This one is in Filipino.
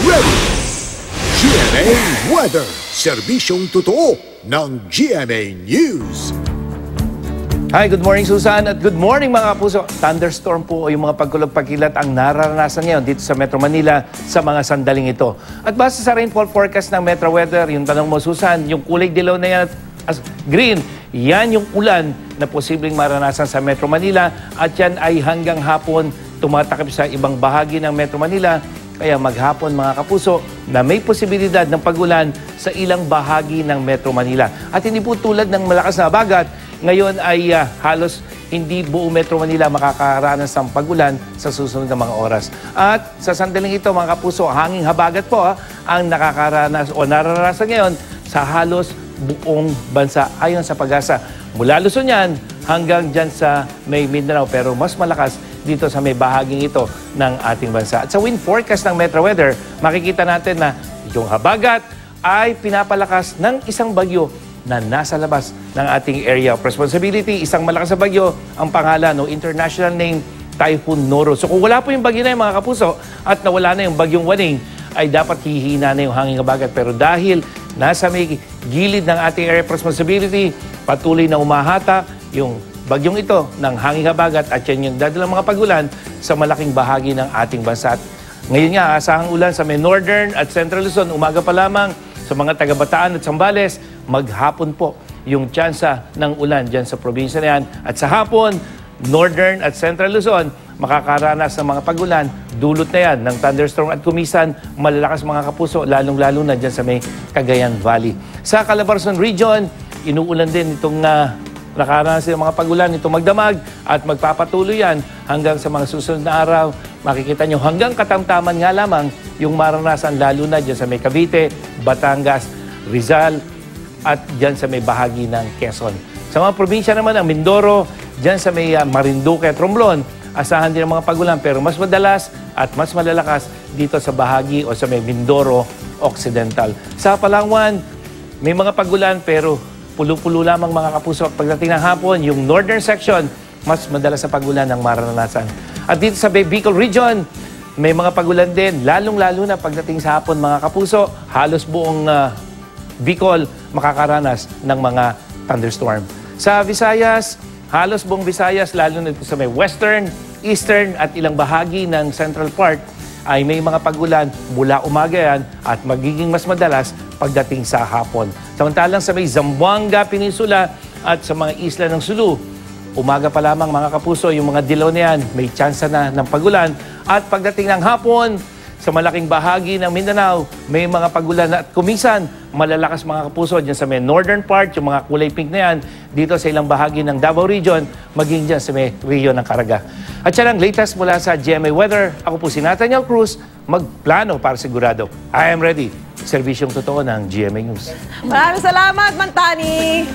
ready. GMA Weather, serbisyong totoo ng GMA News. Hi, good morning Susan at good morning mga kapuso. Thunderstorm po o yung mga pagkulog-pagkilat ang nararanasan ngayon dito sa Metro Manila sa mga sandaling ito. At base sa rainfall forecast ng Metro Weather, yung tanong mo Susan, yung kulay dilaw na yan as green, yan yung ulan na posibleng maranasan sa Metro Manila at yan ay hanggang hapon tumatakip sa ibang bahagi ng Metro Manila. Kaya maghapon mga kapuso na may posibilidad ng pag-ulan sa ilang bahagi ng Metro Manila. At hindi po tulad ng malakas na habagat, ngayon ay halos hindi buong Metro Manila makakaranas ng pag-ulan sa susunod na mga oras. At sa sandaling ito mga kapuso, hanging habagat po ang nakakaranas o nararanasan ngayon sa halos buong bansa ayon sa Pag-asa. Mula Luzon yan hanggang dyan sa may Mindanao pero mas malakas dito sa may bahaging ito ng ating bansa. At sa wind forecast ng Metro Weather, makikita natin na yung habagat ay pinapalakas ng isang bagyo na nasa labas ng ating area of responsibility. Isang malakas na bagyo ang pangalan o international name Typhoon Noro. So kung wala po yung bagyo na yung mga kapuso at nawala na yung bagyong Waning, ay dapat hihina na yung hanging habagat. Pero dahil nasa may gilid ng ating area of responsibility, patuloy na umahata yung bagyong ito ng hanging habagat at yan yung dadalang mga pagulan sa malaking bahagi ng ating bansa. At ngayon nga, asahang ulan sa may northern at central Luzon, umaga pa lamang sa mga taga-Bataan at Zambales, maghapon po yung tsansa ng ulan dyan sa probinsya na yan. At sa hapon, northern at central Luzon, makakaranas ng mga pagulan, dulot na yan ng thunderstorm at kumisan, malalakas mga kapuso, lalong-lalo na dyan sa may Cagayan Valley. Sa Calabarzon Region, inuulan din itong nakaranas ng mga pagulan itong magdamag at magpapatuloy yan hanggang sa mga susunod na araw. Makikita nyo hanggang katamtaman nga lamang yung maranasan lalo na dyan sa may Cavite, Batangas, Rizal at dyan sa may bahagi ng Quezon. Sa mga probinsya naman ng Mindoro, dyan sa may Marinduque at Romblon, asahan din ang mga pagulan pero mas madalas at mas malalakas dito sa bahagi o sa may Mindoro Occidental. Sa Palawan, may mga pagulan pero pulo-pulo lamang mga kapuso. Pagdating ng hapon, yung northern section, mas madalas sa pagulan ang maranasan. At dito sa Bicol Region, may mga pagulan din, lalong-lalo na pagdating sa hapon mga kapuso, halos buong Bicol makakaranas ng mga thunderstorm. Sa Visayas, halos buong Visayas, lalo na sa may western, eastern at ilang bahagi ng central part, ay may mga pagulan mula umaga yan at magiging mas madalas pagdating sa hapon. Samantalang sa may Zamboanga Peninsula at sa mga isla ng Sulu, umaga pa lamang mga kapuso, yung mga dilaw na yan, may tsansa na ng pagulan. At pagdating ng hapon, sa malaking bahagi ng Mindanao, may mga pagulan at kumisan, malalakas mga kapuso dyan sa may northern part, yung mga kulay pink na yan, dito sa ilang bahagi ng Davao Region, maging dyan sa may Rio ng Caraga. At yan ang latest mula sa GMA Weather. Ako po si Nathaniel Cruz, magplano para sigurado. I am ready. Serbisyong totoo ng GMA News. Maraming salamat, Mantani!